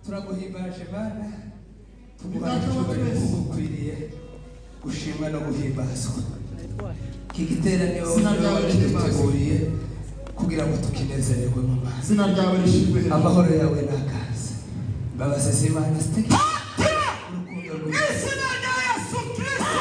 turaguhimbaje Mana tumubaje ukwiriye gushima no guhimbazwa kigiterane waduteguriye kugira ngo tukinezererwe mu maso zina ryawe rishimwe amahoro yawe nakaze mbabazi z'Imana ziteke urukundo izina rya Yesu Kristo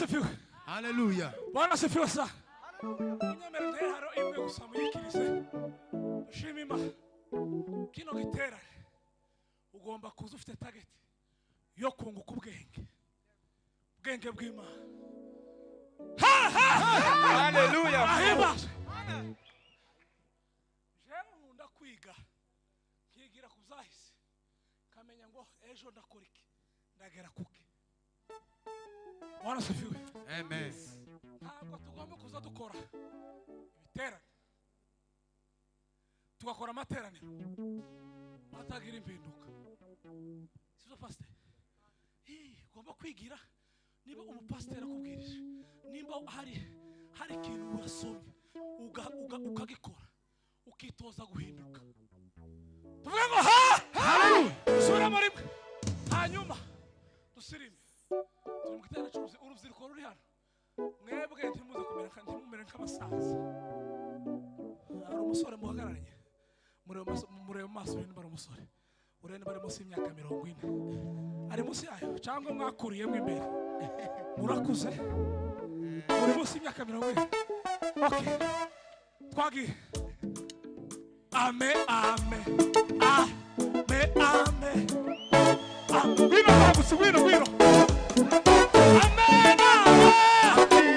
asifiwe. Hallelujah. Bwana asifiwe sana. Unyemere nteharo imwe gusa muyikirize. Shima Imana. Kino giterane ugomba kuza ufite target yo kunguka ubwenge. Ubwenge bw'Imana. Hallelujah. Ahimba. Jewe nkunda kwiga. Nkigira kuzahise. Kamenya ngo ejo ndakora iki. Ndagera kuki. Bwana asifiwe. Amen. Ntabwo tugomba kuza dukora ibiterane. Tugakora amateraniro atagira impinduka. Sibyo pastor? Ugomba kwigira niba umupasiteri akubwirije. Nimba hari ikintu urasomye ukagikora ukitoza guhinduka. Tuvuga ngo sura muri hanyuma dusirimbe. Turi mu giterane cy'uruzi urubyiruko ruri hano. Mwebwe ntimuze kumera nk'abasaza. Ari umusore muhagararanye. Murebe maso ni bari umusore. Urene bari munsi y'imyaka 40. Ari munsi yayo cyangwa mwakuriyemo imbere. Murakuze. Muri munsi y'imyaka 40. Okay. Twagiye. Amen, amen. Amen, amen. Wino bagusi, wino. Amen, amen. Amen.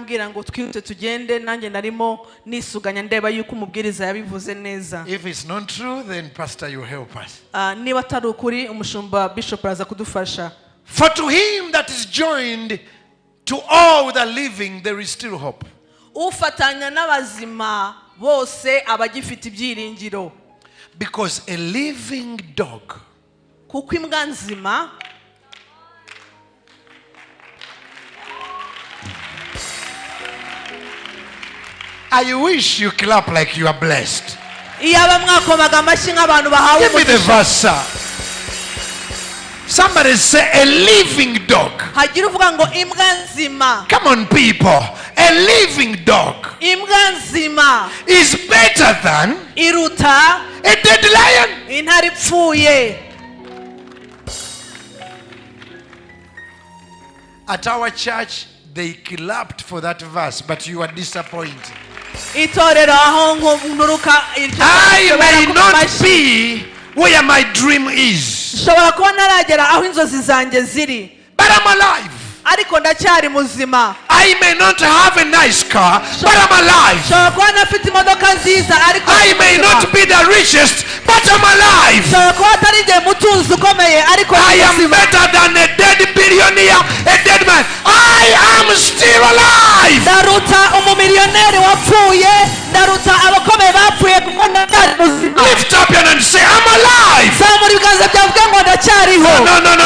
ambwira ngo twihute tugende nanjye narimo nisuganya ndeba yuko umubwiriza yabivuze neza. If it's not true, then Pastor, you help us. Niba atari ukuri umushumba Bishop araza kudufasha. For to him that is joined to all the living, there is still hope. Ufatanya n'abazima bose abagifite ibyiringiro. Because a living dog Kuko imbwa nzima I wish you clap like you are blessed. iyaba mwakomaga amashyi nk'abantu bahawe Give me the verse, sir. Somebody say a living dog. hagira uvuga ngo imbwa nzima. Come on, people. A living dog Imbwa nzima is better than iruta a dead lion. intare ipfuye. At our church, they clapped for that verse, but you are disappointed. Itorero aho nkuruka iryo I may not be where my dream is, nshobora kuba naragera aho inzozi zanjye ziri, but I'm alive. ariko ndacyari muzima. I may not have a nice car, but I'm alive. nshobora kuba nafite imodoka nziza ariko I may not be the richest, but I'm alive. nshobora kuba atari njye mutunzi ukomeye ariko I am better than a dead billionaire, a dead man. I am still alive. ndaruta umumiliyoneri wapfuye, ndaruta abakomeye bapfuye kuko ndacyari muzima. Lift up your hand and say, I'm alive. zamura ibiganza byavuga ngo ndacyariho.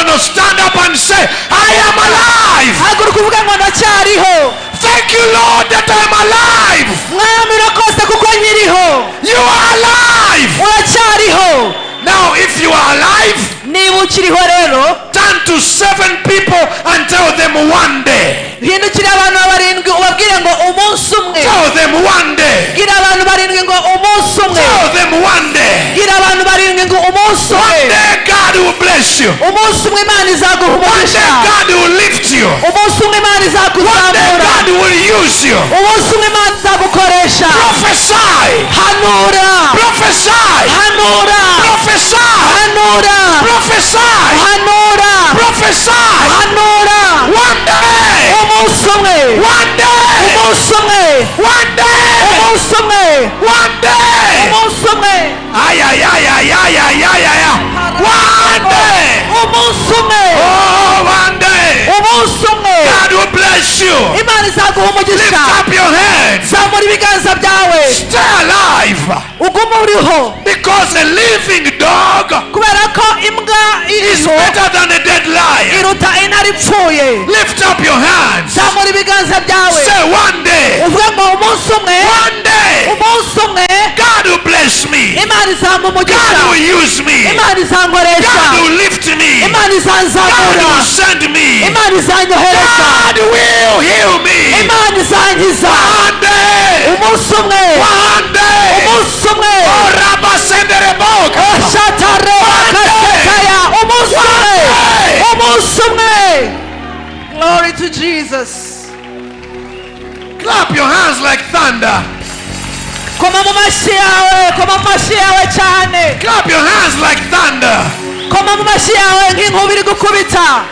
No. Stand up and say, I am alive. haguruka uvuga ngo ndacyariho. Thank you, Lord, that I'm alive. mwami urakoze kuko nkiriho. You are alive. uracyariho. Now, if you are alive, niba ukiriho rero turn to 7 people and tell them one day. hindukira abantu barindwi ubabwire ngo umunsi umwe. Tell them one day. gira abantu barindwi ngo umunsi umwe. Tell them one day. gira abantu barindwi ngo umunsi umwe. One day God will bless you. umunsi umwe Imana izaguha One day umugisha. God will lift you. umunsi umwe Imana One day izakuzamura. God will use you. umunsi umwe Imana izagukoresha. Prophesy. hanura. Prophesy. hanura. Prophesy. hanura. Prophesy. hanura. Prophesy. hanura. One day. umunsi umwe. One day. umunsi umwe. One day. umunsi umwe. One day. umunsi umwe. Ay. One day. umunsi umwe. Oh, one day. umunsi umwe. God will bless you. Imana izaguha Lift umugisha. up your hands. zamura ibiganza byawe. Stay alive. ugume uriho. Because a living dog kubera ko imbwa is iriho better than a dead lion. iruta intare ipfuye. Lift up your hands. zamura ibiganza byawe. Say one day. uvuge ngo umunsi umwe. One day. umunsi umwe God will bless me. Imana izampa God umugisha. will use me. Imana izankoresha. God will lift me. Imana God izanzamura. will send me. Imana izanyohereza. God will heal me. Imana izankiza. One day. umunsi umwe. One day. umunsi umwe. Oh, Rabba Sendereboga. Shatare Kasataya. umunsi umwe. umunsi umwe. Glory to Jesus. Clap your hands like thunder. koma mu mashyi yawe. koma mu mashyi yawe cyane. Clap your hands like thunder. koma mu mashyi yawe nk'inkuba iri gukubita.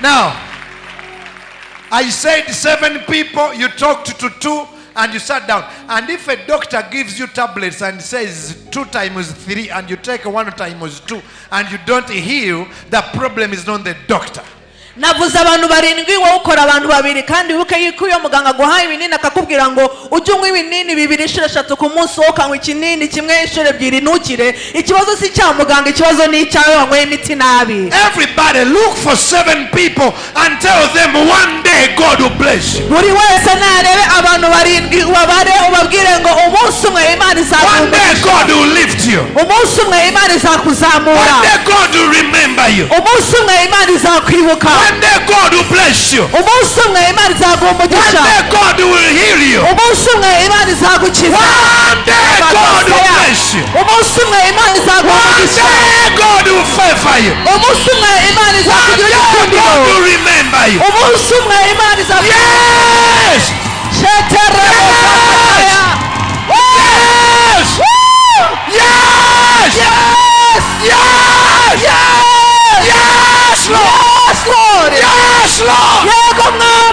Now, I said 7 people, you talked to 2 and you sat down. And if a doctor gives you tablets and says 2 times 3 and you take 1 times 2 and you don't heal, the problem is not the doctor. navuze abantu barindwi wowe ukora abantu babiri kandi wibuke yuko iyo muganga aguhaye ibinini akakubwira ngo ujye unywa ibinini 2 inshuro 3 ku munsi wowe ukanywa ikinini kimwe inshuro 2 ntukire. ikibazo si cya muganga, ikibazo ni icyawe wanyweye imiti nabi. Everybody look for 7 people and tell them one day God will bless you. buri wese narebe abantu barindwi ubabare ubabwire ngo umunsi umwe Imana One day izakugumisha. God will lift you. umunsi umwe Imana izakuzamura. One day God will remember you. umunsi umwe Imana izakwibuka. One day God will bless you. umunsi umwe Imana izaguha One umugisha. day God will heal you. umunsi umwe Imana izagukiza. One day God will bless you. umunsi umwe Imana izaguha One umugisha. day God will favor you. umunsi umwe Imana One izakugira day God igikundiro. will remember you. umunsi umwe Imana izakugira. Yes! Shetere Yes! Yes! Yes! Yes! Yes! Yes! Yes, Lord! Yes, Lord! Yes, Lord! Yego mwami.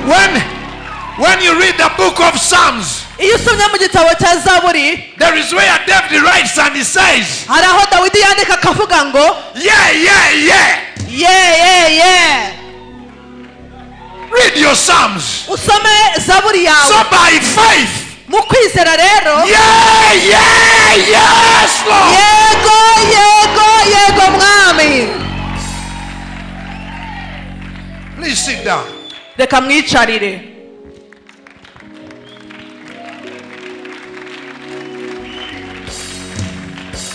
When you read the book of Psalms, iyo usomye mu gitabo cya Zaburi, there is where David writes and he says, hari aho Dawidi yandika akavuga ngo yeah. Read your Psalms. usome Zaburi yawe. So by faith, mu kwizera rero, yes Lord, yego mwami. please sit down. Reka mwicarire.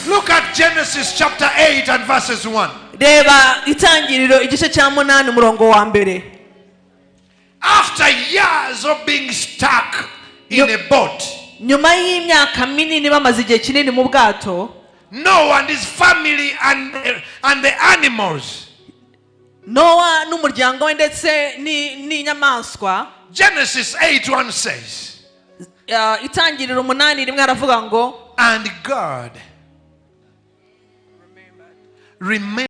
Look at Genesis chapter 8 and verses 1. Reba itangiriro igice cya 8 umurongo wa mbere. After years of being stuck in a boat, nyuma y'imyaka minini bamaze igihe kinini mu bwato, Noah and his family and the animals, Noah n'umuryango we ndetse n'inyamaswa. Genesis 8:1 says, itangiriro 8:1 aravuga ngo, and God remembered